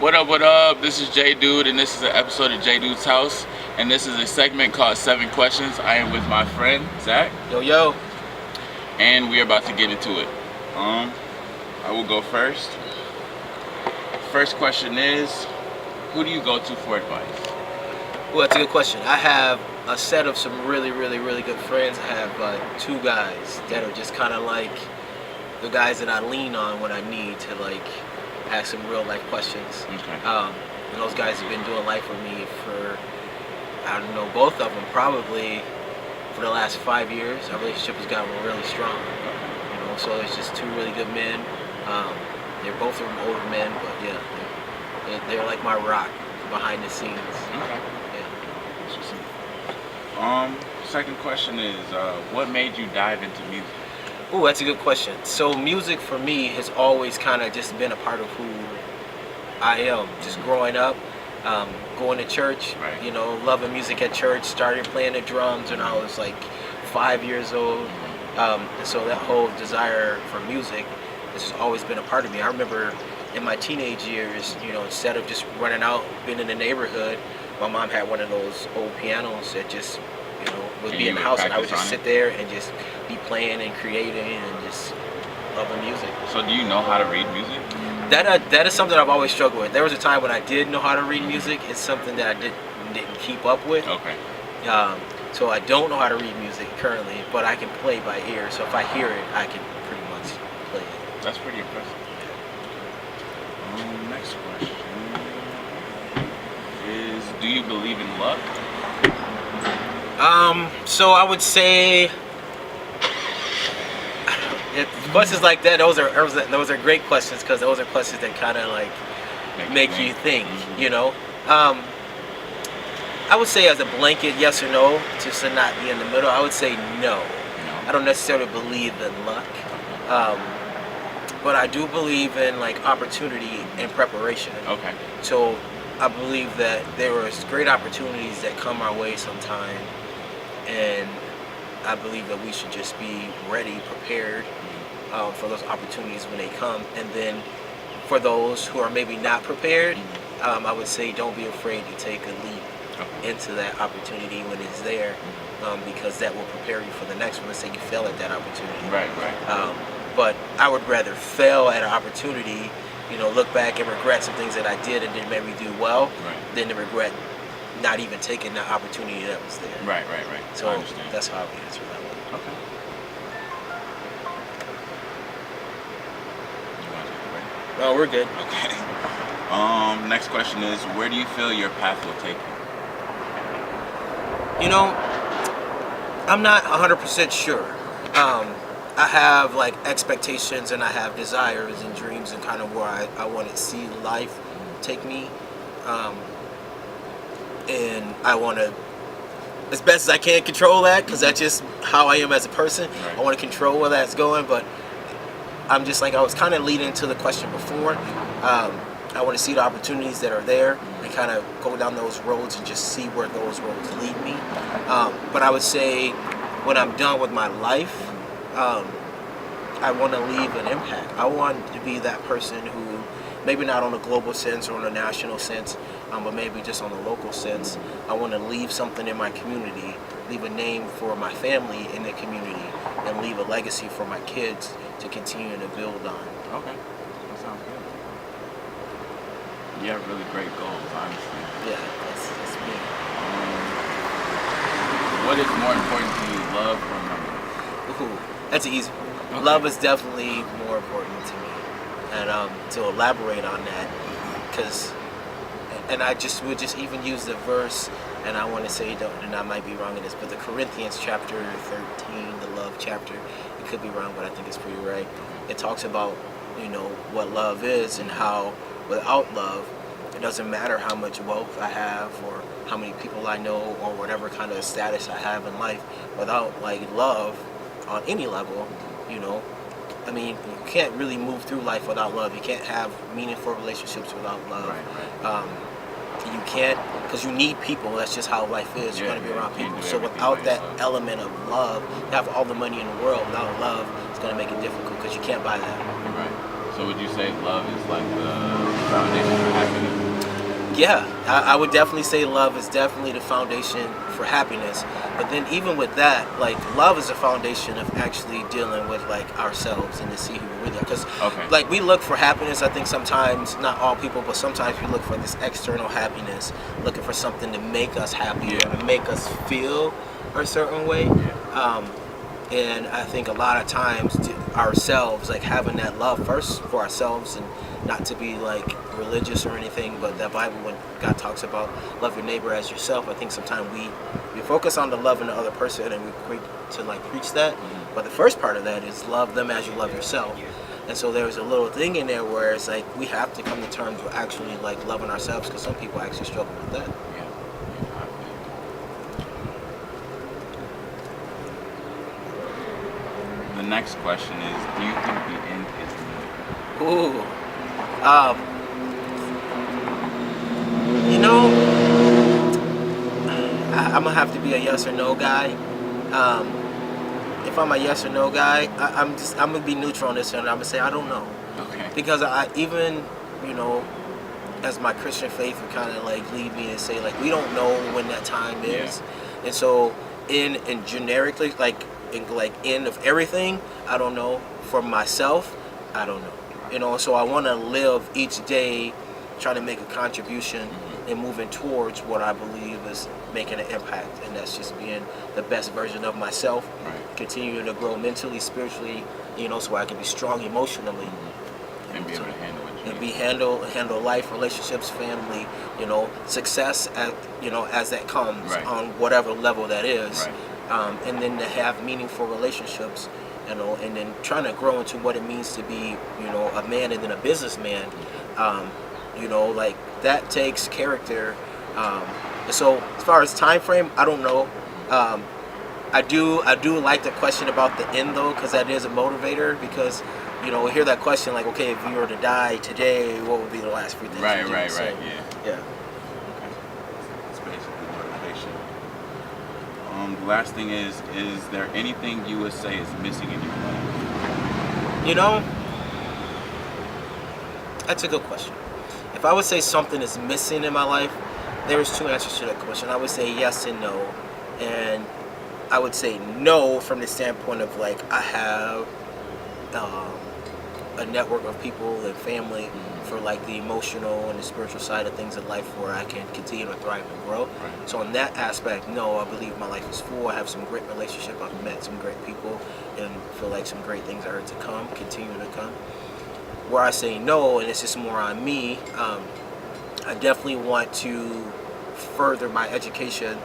What up, what up? This is Doode, and this is an episode of Doode's House. And this is a segment called 7 Questions. I am with my friend, Zack. Yo, yo. And we're about to get into it. I will go first. First question is, who do you go to for advice? Well, that's a good question. I have a set of some really good friends. I have 2 guys that are just kind of like the guys that I lean on when I need to like ask some real life questions. Okay. And those guys have been doing life with me for, I don't know, both of them probably for the last 5 years. Our relationship has gotten really strong. You know, so it's just 2 really good men. They're both of them older men, but yeah, they're like my rock behind the scenes. Okay. Yeah. Second question is, what made you dive into music? Oh, that's a good question. So music for me has always kind of just been a part of who I am. Just growing up, going to church, Right. you know, loving music at church, started playing the drums when I was like 5 years old. And so that whole desire for music has just always been a part of me. I remember in my teenage years, you know, instead of just running out, being in the neighborhood, my mom had one of those old pianos that just, you know, would be in the house, and I would just sit there and just be playing and creating and just loving music. So do you know how to read music? That is something I've always struggled with. There was a time when I did know how to read music. It's something that I didn't keep up with. Okay. So I don't know how to read music currently, but I can play by ear. So if I hear it, I can pretty much play it. That's pretty impressive. Next question is, do you believe in luck? So I would say, questions like that, those are great questions, because those are questions that kind of like make you think, you know. I would say as a blanket yes or no, just to not be in the middle, I would say no. I don't necessarily believe in luck, but I do believe in like opportunity and preparation. Okay. So I believe that there are great opportunities that come our way sometime, and I believe that we should just be ready, prepared for those opportunities when they come. And then for those who are maybe not prepared, I would say don't be afraid to take a leap into that opportunity when it's there, because that will prepare you for the next one. Let's say you fail at that opportunity. Right. But I would rather fail at an opportunity, you know, look back and regret some things that I did and didn't maybe do well, than to regret not even taking the opportunity that was there. Right. So I understand. that's how I would answer that one. Okay. You want to take a break? No, we're good. Okay. Next question is, where do you feel your path will take you? You know, I'm not 100% sure. I have like expectations, and I have desires and dreams, and kind of where I want to see life take me. And I want to, as best as I can, control that, because that's just how I am as a person. Right. I want to control where that's going, but I'm just like, I was kind of leading to the question before. I want to see the opportunities that are there and kind of go down those roads and just see where those roads lead me. But I would say when I'm done with my life, I want to leave an impact. I want to be that person who, maybe not on a global sense or on a national sense, but maybe just on a local sense, I want to leave something in my community, leave a name for my family in the community, and leave a legacy for my kids to continue to build on. Okay. That sounds good. You have really great goals, honestly. Yeah, that's me. What is more important to you, love or money? Ooh, that's an easy one. Okay. Love is definitely more important to me. And to elaborate on that, because, and I just would just even use the verse, and I want to say, and I might be wrong in this, but the Corinthians chapter 13, the love chapter, it could be wrong, but I think it's pretty right. It talks about, you know, what love is, and how without love, it doesn't matter how much wealth I have or how many people I know or whatever kind of status I have in life. Without like love on any level, you know, I mean, you can't really move through life without love. You can't have meaningful relationships without love. Right. You can't, because you need people. That's just how life is. You're going to be around people. So without that element of love, you have all the money in the world. Without love, it's going to make it difficult, because you can't buy that. Right. So would you say love is like the foundation for happiness? Yeah, I would definitely say love is definitely the foundation for happiness. But then even with that, like love is the foundation of actually dealing with like ourselves and to see who we really are. Because Okay. like we look for happiness, I think sometimes, not all people, but sometimes we look for this external happiness, looking for something to make us happy or to make us feel a certain way. And I think a lot of times ourselves, like having that love first for ourselves, and not to be like religious or anything, but that Bible, when God talks about love your neighbor as yourself, I think sometimes we focus on the loving the other person and we quick to like preach that. But the first part of that is love them as you love yourself. And so there's a little thing in there where it's like we have to come to terms with actually like loving ourselves, because some people actually struggle with that. Yeah. The next question is, do you think the end is near? Ooh. You know, I'm gonna have to be a yes or no guy. If I'm a yes or no guy, I'm gonna be neutral on this, and I'm gonna say I don't know, Okay. because I even, you know, as my Christian faith would kind of like lead me and say like we don't know when that time is, and so in generically like in of everything, I don't know. For myself, I don't know. You know, so I want to live each day trying to make a contribution and moving towards what I believe is making an impact, and that's just being the best version of myself. Right. Continue to grow mentally, spiritually, you know, so I can be strong emotionally And be able to handle what you and need. handle life, relationships, family, you know, success at, you know, as that comes Right. on whatever level that is. Right. And then to have meaningful relationships, you know, and then trying to grow into what it means to be, you know, a man and then a businessman. You know, like that takes character. So as far as time frame, I don't know. I do like the question about the end though, because that is a motivator. Because, you know, we hear that question like, okay, if you were to die today, what would be the last few things you Right, do? right, So, right. Yeah. yeah. It's basically motivation. The last thing is there anything you would say is missing in your life? You know, that's a good question. If I would say something is missing in my life, there's two answers to that question. I would say yes and no. And I would say no from the standpoint of like I have a network of people and family for like the emotional and the spiritual side of things in life where I can continue to thrive and grow. Right. So on that aspect, no, I believe my life is full. I have some great relationship. I've met some great people and feel like some great things are to come, continue to come. Where I say no, and it's just more on me, I definitely want to further my education.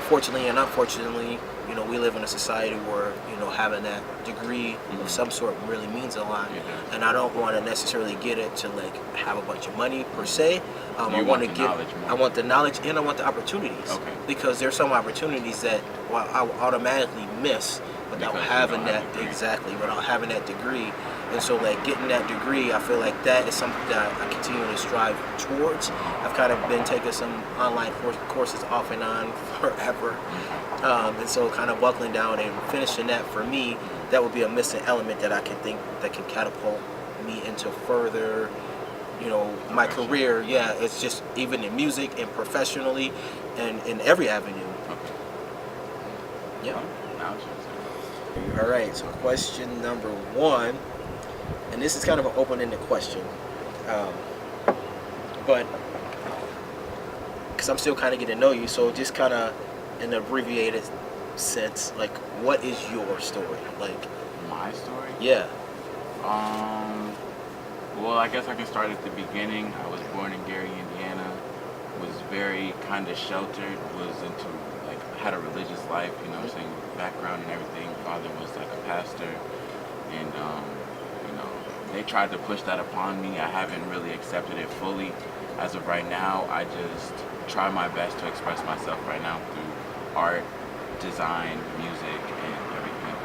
Fortunately and unfortunately, you know, we live in a society where, you know, having that degree of some sort really means a lot. Yeah. And I don't want to necessarily get it to like have a bunch of money per se. I You want to want the get, knowledge more. I want the knowledge and I want the opportunities. Okay. Because there's some opportunities that I will automatically miss without Because you having don't have that a degree. Exactly, without having that degree. And so like getting that degree, I feel like that is something that I continue to strive towards. I've kind of been taking some online courses off and on forever. And so kind of buckling down and finishing that, for me, that would be a missing element that I can think that can catapult me into further, you know, my career. Yeah, it's just even in music and professionally and in every avenue. Okay. Yeah. Now it's your turn. All right, so question number one, and this is kind of an open-ended question, but because I'm still kind of getting to know you, so just kind of in an abbreviated sense, like, what is your story? Like, My story? yeah. Well, I guess I can start at the beginning. I was born in Gary, Indiana. Was very kind of sheltered. Was into like had a religious life, you know what I'm saying, background and everything. Father was like a pastor, and you know, they tried to push that upon me. I haven't really accepted it fully. As of right now, I just try my best to express myself right now through art, design, music, and everything.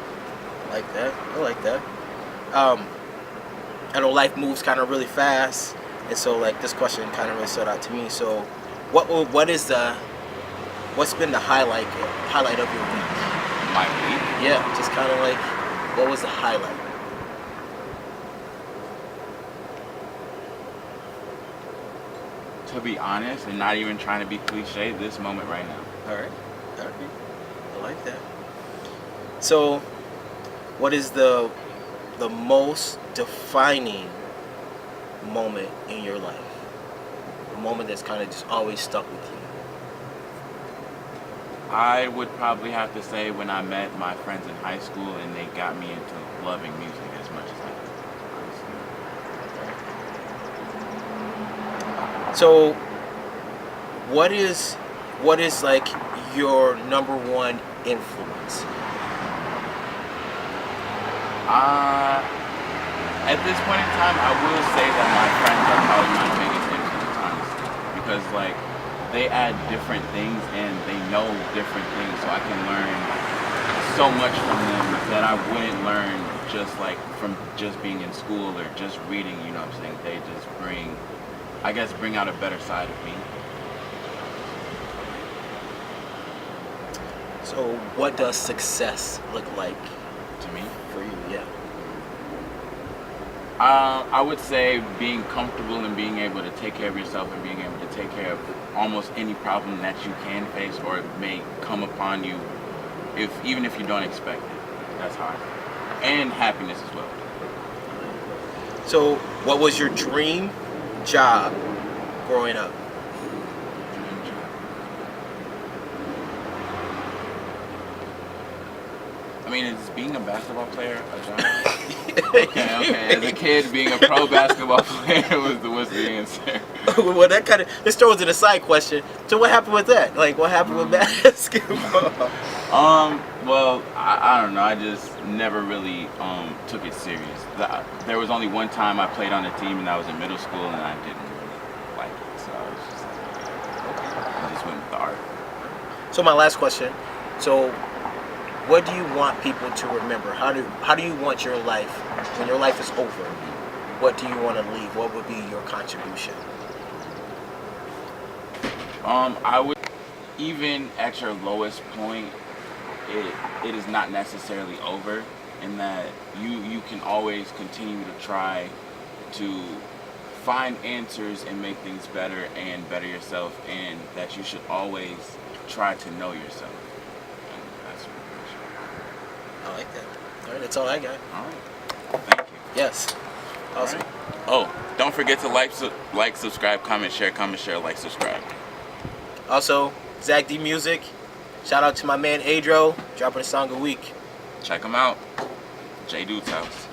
Like that. I like that. I know life moves kind of really fast, and so like this question kind of really stood out to me. So, what's been the highlight of your week? My week? Yeah, just kind of like, what was the highlight? To be honest, and not even trying to be cliche, this moment right now. All right. All right. I like that. So, what is the most defining moment in your life? A moment that's kind of just always stuck with you. I would probably have to say when I met my friends in high school and they got me into loving music as much as I did, honestly. So, what is like your number one influence? At this point in time, I will say that my friends are probably my biggest influence, honestly, because like they add different things and they know different things, so I can learn so much from them that I wouldn't learn just like from just being in school or just reading. You know what I'm saying? They just bring out a better side of me. So, what does success look like To me, for you? Yeah. I would say being comfortable and being able to take care of yourself and being able to take care of almost any problem that you can face or it may come upon you, even if you don't expect it. That's how I feel. And happiness as well. So, what was your dream job growing up? I mean, is being a basketball player a job? Okay. As a kid, being a pro basketball player was the answer. Well, this throws in a side question. So, what happened with that? Like, what happened with basketball? Well, I don't know. I just never really took it serious. There was only one time I played on a team, and that was in middle school, and I didn't really like it. So I was just I just went with the art. So, my last question. So, what do you want people to remember? How do you want your life, when your life is over, what do you want to leave? What would be your contribution? I would, even at your lowest point, it is not necessarily over, in that you can always continue to try to find answers and make things better and better yourself, and that you should always try to know yourself. And that's I like that. All right, that's all I got. all right. Thank you. Yes. Awesome. All right. Oh, don't forget to like, subscribe, comment, share, like, subscribe. Also, Zack D Music. Shout out to my man Adro, dropping a song a week. Check them out. J Doode's house.